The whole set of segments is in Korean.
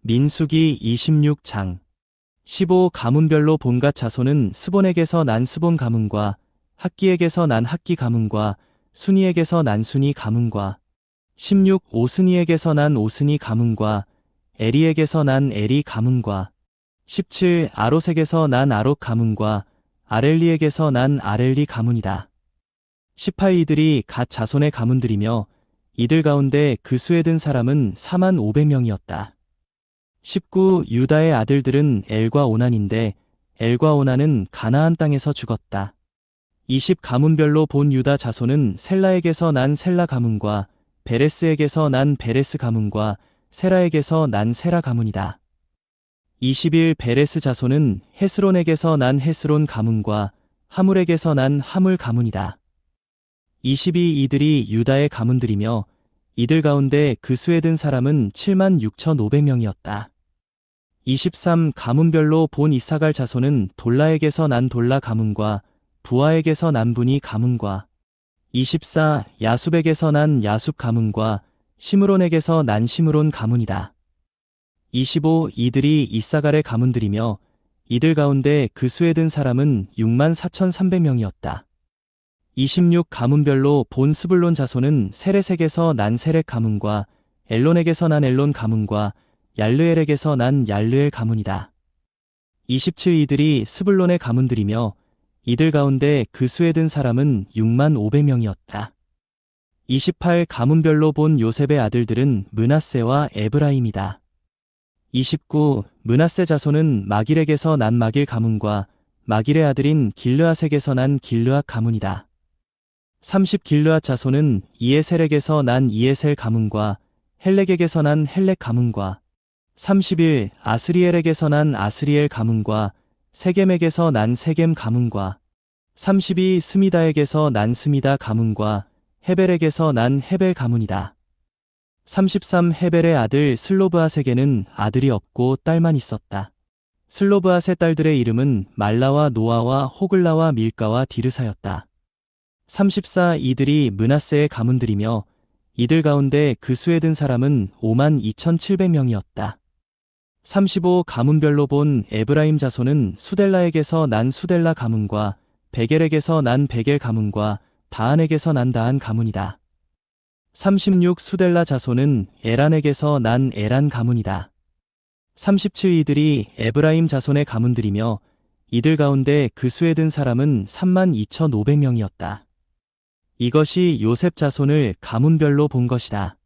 민수기 26장 15 가문별로 본갓 자손은 스본에게서 난 스본 가문과 학기에게서 난 학기 가문과 순이에게서 난 순이 가문과 16 오스니에게서 난 오스니 가문과 에리에게서 난 에리 가문과 17 아롯에게서 난 아롯 가문과 아렐리에게서 난 아렐리 가문이다. 18 이들이 갓 자손의 가문들이며 이들 가운데 그 수에 든 사람은 45,000명이었다. 19 유다의 아들들은 엘과 오난인데 엘과 오난은 가나안 땅에서 죽었다. 20 가문별로 본 유다 자손은 셀라에게서 난 셀라 가문과 베레스에게서 난 베레스 가문과 세라에게서 난 세라 가문이다. 21 베레스 자손은 헤스론에게서 난 헤스론 가문과 하물에게서 난 하물 가문이다. 22 이들이 유다의 가문들이며 이들 가운데 그 수에 든 사람은 76,500명이었다. 23 가문별로 본 이사갈 자손은 돌라에게서 난 돌라 가문과 부하에게서 난 분이 가문과 24 야숲에게서 난 야숲 가문과 시므론에게서 난 시므론 가문이다. 25 이들이 이사갈의 가문들이며 이들 가운데 그 수에 든 사람은 64,300명이었다. 26 가문별로 본 스불론 자손은 세렛에게서 난 세렛 가문과 엘론에게서 난 엘론 가문과 얄르엘에게서 난 얄르엘 가문이다. 27 이들이 스불론의 가문들이며 이들 가운데 그 수에 든 사람은 65,000명이었다. 28 가문별로 본 요셉의 아들들은 므낫세와 에브라임이다. 29 므낫세 자손은 마길에게서 난 마길 가문과 마길의 아들인 길르앗에게서 난 길르앗 가문이다. 30 길르앗 자손은 이에셀에게서 난 이에셀 가문과 헬렉에게서 난 헬렉 가문과 31 아스리엘에게서 난 아스리엘 가문과 세겜에게서 난 세겜 가문과 32 스미다에게서 난 스미다 가문과 헤벨에게서 난 헤벨 가문이다. 33 헤벨의 아들 슬로브앗에게는 아들이 없고 딸만 있었다. 슬로브앗의 딸들의 이름은 말라와 노아와 호글라와 밀가와 디르사였다. 34 이들이 므낫세의 가문들이며 이들 가운데 그 수에 든 사람은 52,700명이었다. 35 가문별로 본 에브라임 자손은 수델라에게서 난 수델라 가문과 베겔에게서 난 베겔 가문과 다한에게서 난 다한 가문이다. 36 수델라 자손은 에란에게서 난 에란 가문이다. 37 이들이 에브라임 자손의 가문들이며 이들 가운데 그 수에 든 사람은 32,500명이었다. 이것이 요셉 자손을 가문별로 본 것이다.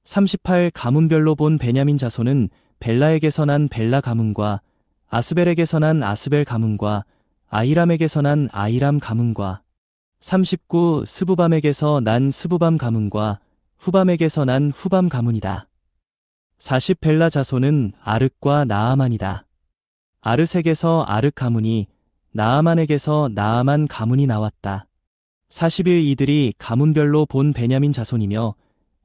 38 가문별로 본 베냐민 자손은 벨라에게서 난 벨라 가문과 아스벨에게서 난 아스벨 가문과 아히람에게서 난 아히람 가문과 39 스부밤에게서 난 스부밤 가문과 후밤에게서 난 후밤 가문이다. 40 벨라 자손은 아륵과 나아만이다. 아르색에서 아륵 가문이 나아만에게서 나아만 가문이 나왔다. 41 이들이 가문별로 본 베냐민 자손이며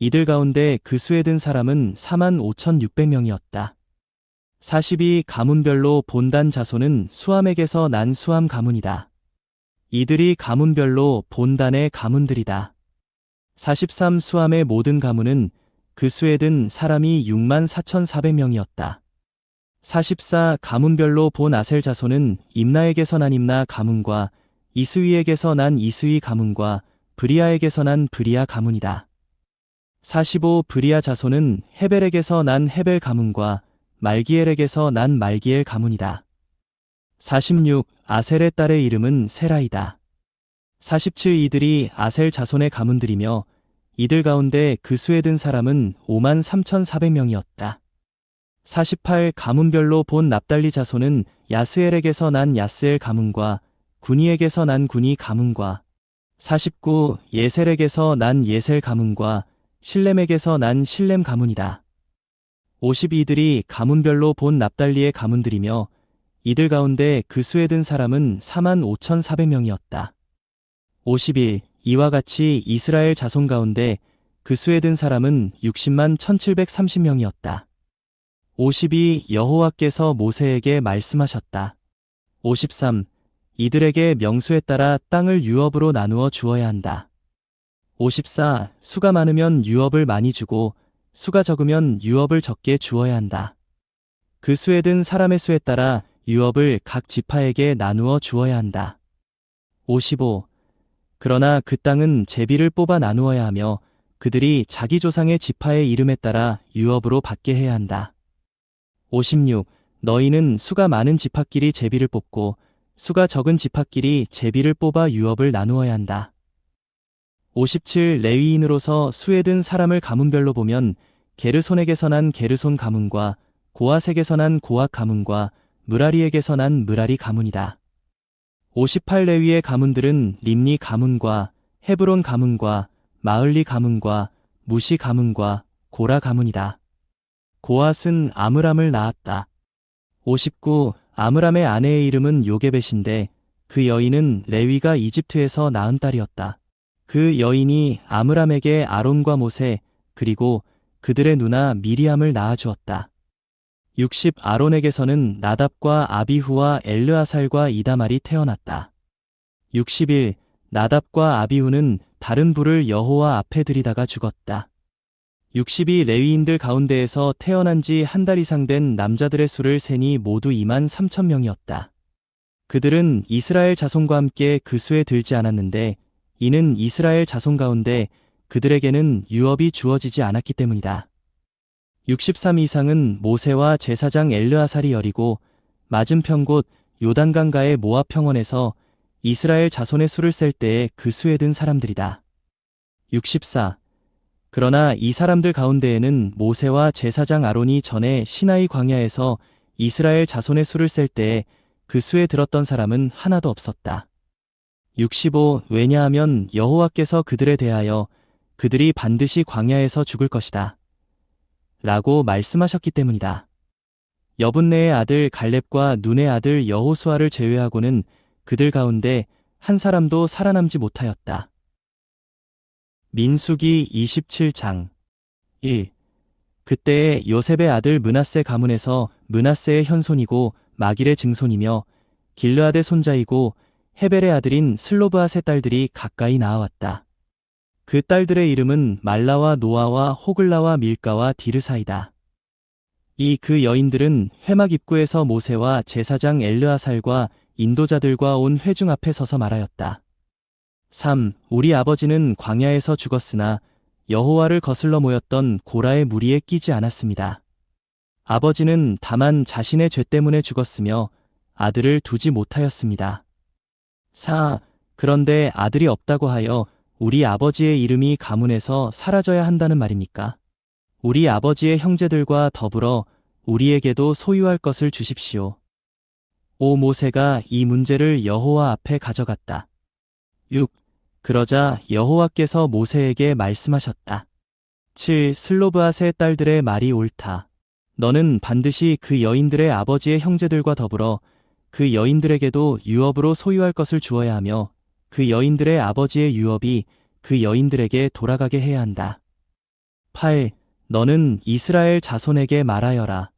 이들 가운데 그 수에 든 사람은 45,600명이었다. 42 가문별로 본 단 자손은 수함에게서 난 수함 가문이다. 이들이 가문별로 본 단의 가문들이다. 43 수함의 모든 가문은 그 수에 든 사람이 64,400명이었다. 44 가문별로 본 아셀 자손은 임나에게서 난 임나 가문과 이스위에게서 난 이스위 가문과 브리아에게서 난 브리아 가문이다. 45 브리아 자손은 헤벨에게서 난 헤벨 가문과 말기엘에게서 난 말기엘 가문이다. 46 아셀의 딸의 이름은 세라이다. 47 이들이 아셀 자손의 가문들이며 이들 가운데 그 수에 든 사람은 53,400명이었다. 48 가문별로 본 납달리 자손은 야스엘에게서 난 야스엘 가문과 군이에게서 난 군이 가문과 49 예셀에게서 난 예셀 가문과 실렘에게서 난 실렘 가문이다. 50 이들이 가문별로 본 납달리의 가문들이며 이들 가운데 그 수에 든 사람은 45,400명이었다. 51 이와 같이 이스라엘 자손 가운데 그 수에 든 사람은 601,730명이었다. 52 여호와께서 모세에게 말씀하셨다. 53 이들에게 명수에 따라 땅을 유업으로 나누어 주어야 한다. 54 수가 많으면 유업을 많이 주고 수가 적으면 유업을 적게 주어야 한다. 그 수에 든 사람의 수에 따라 유업을 각 지파에게 나누어 주어야 한다. 55. 그러나 그 땅은 제비를 뽑아 나누어야 하며 그들이 자기 조상의 지파의 이름에 따라 유업으로 받게 해야 한다. 56. 너희는 수가 많은 지파끼리 제비를 뽑고 수가 적은 지파끼리 제비를 뽑아 유업을 나누어야 한다. 57. 레위인으로서 수에 든 사람을 가문별로 보면 게르손에게서 난 게르손 가문과 고앗에게서 난 고앗 가문과 므라리에게서 난 므라리 가문이다. 58. 레위의 가문들은 림니 가문과 헤브론 가문과 마을리 가문과 무시 가문과 고라 가문이다. 고앗은 아므람을 낳았다. 59. 아므람의 아내의 이름은 요게벳인데 그 여인은 레위가 이집트에서 낳은 딸이었다. 그 여인이 아므람에게 아론과 모세 그리고 그들의 누나 미리암을 낳아주었다. 60. 아론에게서는 나답과 아비후와 엘르아살과 이다말이 태어났다. 61. 나답과 아비후는 다른 불을 여호와 앞에 들이다가 죽었다. 62. 레위인들 가운데에서 태어난 지 한 달 이상 된 남자들의 수를 세니 모두 23,000명이었다. 그들은 이스라엘 자손과 함께 그 수에 들지 않았는데 이는 이스라엘 자손 가운데 그들에게는 유업이 주어지지 않았기 때문이다. 63 이상은 모세와 제사장 엘르아살이 여리고 맞은편 곳 요단강가의 모압 평원에서 이스라엘 자손의 수를 셀 때에 그 수에 든 사람들이다. 64. 그러나 이 사람들 가운데에는 모세와 제사장 아론이 전에 시나이 광야에서 이스라엘 자손의 수를 셀 때에 그 수에 들었던 사람은 하나도 없었다. 65. 왜냐하면 여호와께서 그들에 대하여 그들이 반드시 광야에서 죽을 것이다. 라고 말씀하셨기 때문이다. 여분네의 아들 갈렙과 눈의 아들 여호수아를 제외하고는 그들 가운데 한 사람도 살아남지 못하였다. 민수기 27장 1. 그때에 요셉의 아들 므낫세 가문에서 므낫세의 현손이고 마길의 증손이며 길르앗의 손자이고 헤벨의 아들인 슬로브앗의 딸들이 가까이 나아왔다. 그 딸들의 이름은 말라와 노아와 호글라와 밀가와 디르사이다. 이 그 여인들은 회막 입구에서 모세와 제사장 엘르아살과 인도자들과 온 회중 앞에 서서 말하였다. 3. 우리 아버지는 광야에서 죽었으나 여호와를 거슬러 모였던 고라의 무리에 끼지 않았습니다. 아버지는 다만 자신의 죄 때문에 죽었으며 아들을 두지 못하였습니다. 4. 그런데 아들이 없다고 하여 우리 아버지의 이름이 가문에서 사라져야 한다는 말입니까? 우리 아버지의 형제들과 더불어 우리에게도 소유할 것을 주십시오. 5. 모세가 이 문제를 여호와 앞에 가져갔다. 6. 그러자 여호와께서 모세에게 말씀하셨다. 7. 슬로브앗의 딸들의 말이 옳다. 너는 반드시 그 여인들의 아버지의 형제들과 더불어 그 여인들에게도 유업으로 소유할 것을 주어야 하며 그 여인들의 아버지의 유업이 그 여인들에게 돌아가게 해야 한다. 8. 너는 이스라엘 자손에게 말하여라.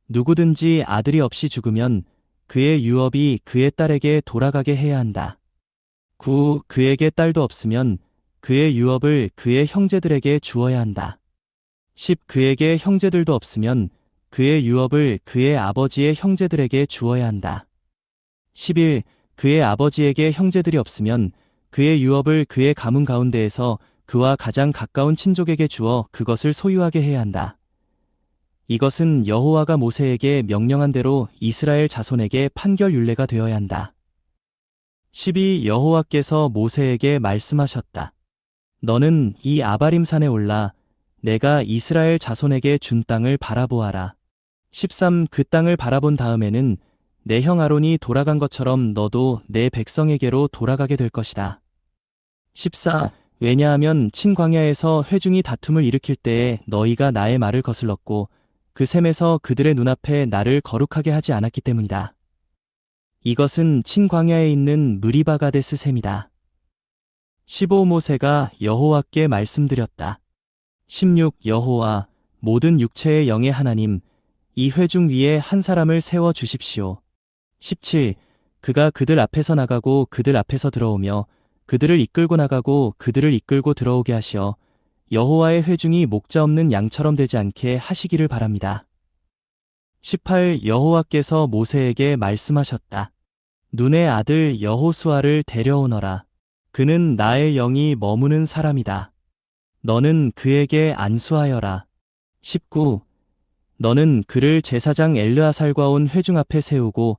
누구든지 아들이 없이 죽으면 그의 유업이 그의 딸에게 돌아가게 해야 한다. 9. 그에게 딸도 없으면 그의 유업을 그의 형제들에게 주어야 한다. 10. 그에게 형제들도 없으면 그의 유업을 그의 아버지의 형제들에게 주어야 한다. 11. 그의 아버지에게 형제들이 없으면 그의 유업을 그의 가문 가운데에서 그와 가장 가까운 친족에게 주어 그것을 소유하게 해야 한다. 이것은 여호와가 모세에게 명령한 대로 이스라엘 자손에게 판결 율례가 되어야 한다. 12. 여호와께서 모세에게 말씀하셨다. 너는 이 아바림 산에 올라 내가 이스라엘 자손에게 준 땅을 바라보아라. 13. 그 땅을 바라본 다음에는 내 형 아론이 돌아간 것처럼 너도 내 백성에게로 돌아가게 될 것이다. 14. 왜냐하면 친광야에서 회중이 다툼을 일으킬 때에 너희가 나의 말을 거슬렀고 그 셈에서 그들의 눈앞에 나를 거룩하게 하지 않았기 때문이다. 이것은 친광야에 있는 무리바가데스 셈이다. 15. 모세가 여호와께 말씀드렸다. 16. 여호와, 모든 육체의 영의 하나님, 이 회중 위에 한 사람을 세워 주십시오. 17. 그가 그들 앞에서 나가고 그들 앞에서 들어오며 그들을 이끌고 나가고 그들을 이끌고 들어오게 하시어 여호와의 회중이 목자 없는 양처럼 되지 않게 하시기를 바랍니다. 18. 여호와께서 모세에게 말씀하셨다. 눈의 아들 여호수아를 데려오너라. 그는 나의 영이 머무는 사람이다. 너는 그에게 안수하여라. 19. 너는 그를 제사장 엘르아살과 온 회중 앞에 세우고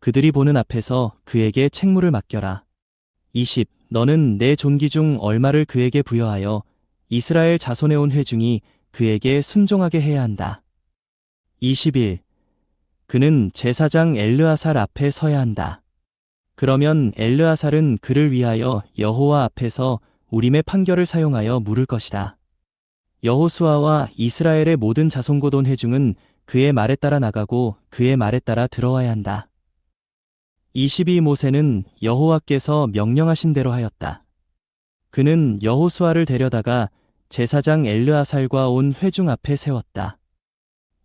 그들이 보는 앞에서 그에게 책무를 맡겨라. 20. 너는 내 존귀 중 얼마를 그에게 부여하여 이스라엘 자손에 온 회중이 그에게 순종하게 해야 한다. 21. 그는 제사장 엘르아살 앞에 서야 한다. 그러면 엘르아살은 그를 위하여 여호와 앞에서 우림의 판결을 사용하여 물을 것이다. 여호수아와 이스라엘의 모든 자손 곧 온 회중은 그의 말에 따라 나가고 그의 말에 따라 들어와야 한다. 22. 모세는 여호와께서 명령하신 대로 하였다. 그는 여호수아를 데려다가 제사장 엘르아살과 온 회중 앞에 세웠다.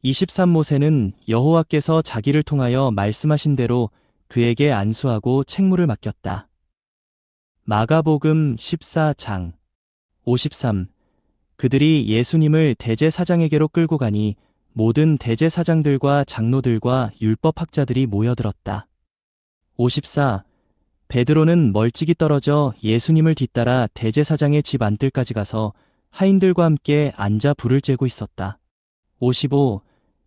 23. 모세는 여호와께서 자기를 통하여 말씀하신 대로 그에게 안수하고 책무를 맡겼다. 마가복음 14장 53. 그들이 예수님을 대제사장에게로 끌고 가니 모든 대제사장들과 장로들과 율법학자들이 모여들었다. 54. 베드로는 멀찍이 떨어져 예수님을 뒤따라 대제사장의 집 안뜰까지 가서 하인들과 함께 앉아 불을 쬐고 있었다. 55.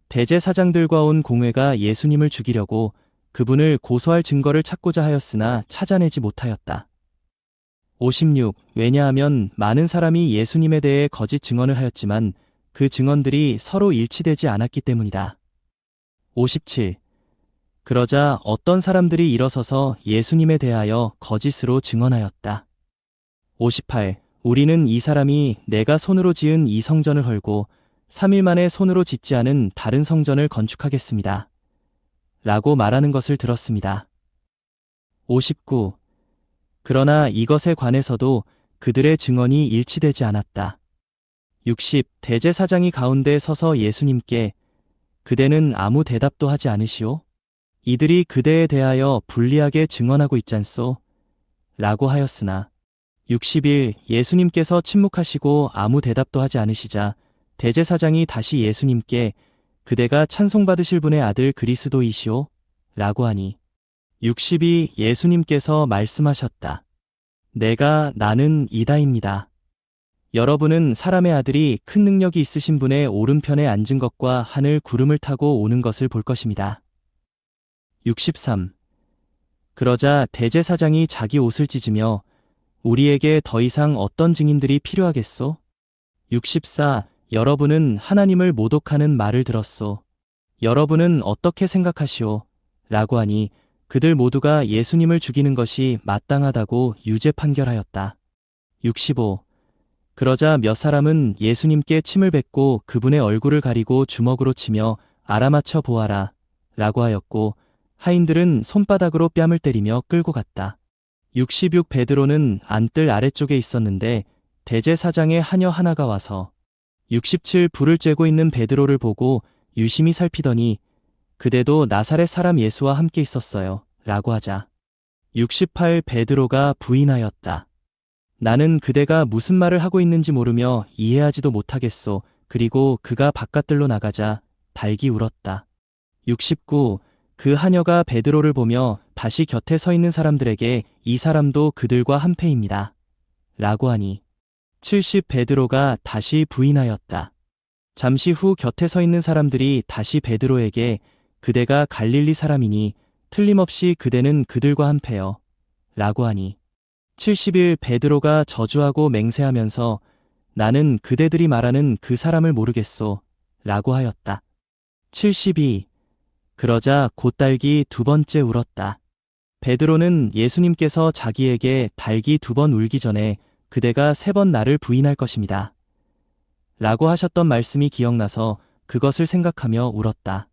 대제사장들과 온 공회가 예수님을 죽이려고 그분을 고소할 증거를 찾고자 하였으나 찾아내지 못하였다. 56. 왜냐하면 많은 사람이 예수님에 대해 거짓 증언을 하였지만 그 증언들이 서로 일치되지 않았기 때문이다. 57. 그러자 어떤 사람들이 일어서서 예수님에 대하여 거짓으로 증언하였다. 58. 우리는 이 사람이 내가 손으로 지은 이 성전을 헐고 3일 만에 손으로 짓지 않은 다른 성전을 건축하겠습니다. 라고 말하는 것을 들었습니다. 59. 그러나 이것에 관해서도 그들의 증언이 일치되지 않았다. 60. 대제사장이 가운데 서서 예수님께 그대는 아무 대답도 하지 않으시오? 이들이 그대에 대하여 불리하게 증언하고 있잖소? 라고 하였으나 60일 예수님께서 침묵하시고 아무 대답도 하지 않으시자 대제사장이 다시 예수님께 그대가 찬송받으실 분의 아들 그리스도이시오? 라고 하니 60이 예수님께서 말씀하셨다. 나는 이다입니다. 여러분은 사람의 아들이 큰 능력이 있으신 분의 오른편에 앉은 것과 하늘 구름을 타고 오는 것을 볼 것입니다. 63. 그러자 대제사장이 자기 옷을 찢으며 우리에게 더 이상 어떤 증인들이 필요하겠소? 64. 여러분은 하나님을 모독하는 말을 들었소. 여러분은 어떻게 생각하시오? 라고 하니 그들 모두가 예수님을 죽이는 것이 마땅하다고 유죄 판결하였다. 65. 그러자 몇 사람은 예수님께 침을 뱉고 그분의 얼굴을 가리고 주먹으로 치며 알아맞혀 보아라 라고 하였고 하인들은 손바닥으로 뺨을 때리며 끌고 갔다. 66. 베드로는 안뜰 아래쪽에 있었는데 대제사장의 하녀 하나가 와서 67. 불을 쬐고 있는 베드로를 보고 유심히 살피더니 그대도 나사렛 사람 예수와 함께 있었어요. 라고 하자 68. 베드로가 부인하였다. 나는 그대가 무슨 말을 하고 있는지 모르며 이해하지도 못하겠소. 그리고 그가 바깥들로 나가자 달기 울었다. 69. 그 하녀가 베드로를 보며 다시 곁에 서 있는 사람들에게 이 사람도 그들과 한패입니다. 라고 하니 70. 베드로가 다시 부인하였다. 잠시 후 곁에 서 있는 사람들이 다시 베드로에게 그대가 갈릴리 사람이니 틀림없이 그대는 그들과 한패요. 라고 하니 70일 베드로가 저주하고 맹세하면서 나는 그대들이 말하는 그 사람을 모르겠소. 라고 하였다. 72. 그러자 곧 달기 두 번째 울었다. 베드로는 예수님께서 자기에게 달기 두 번 울기 전에 그대가 세 번 나를 부인할 것입니다. 라고 하셨던 말씀이 기억나서 그것을 생각하며 울었다.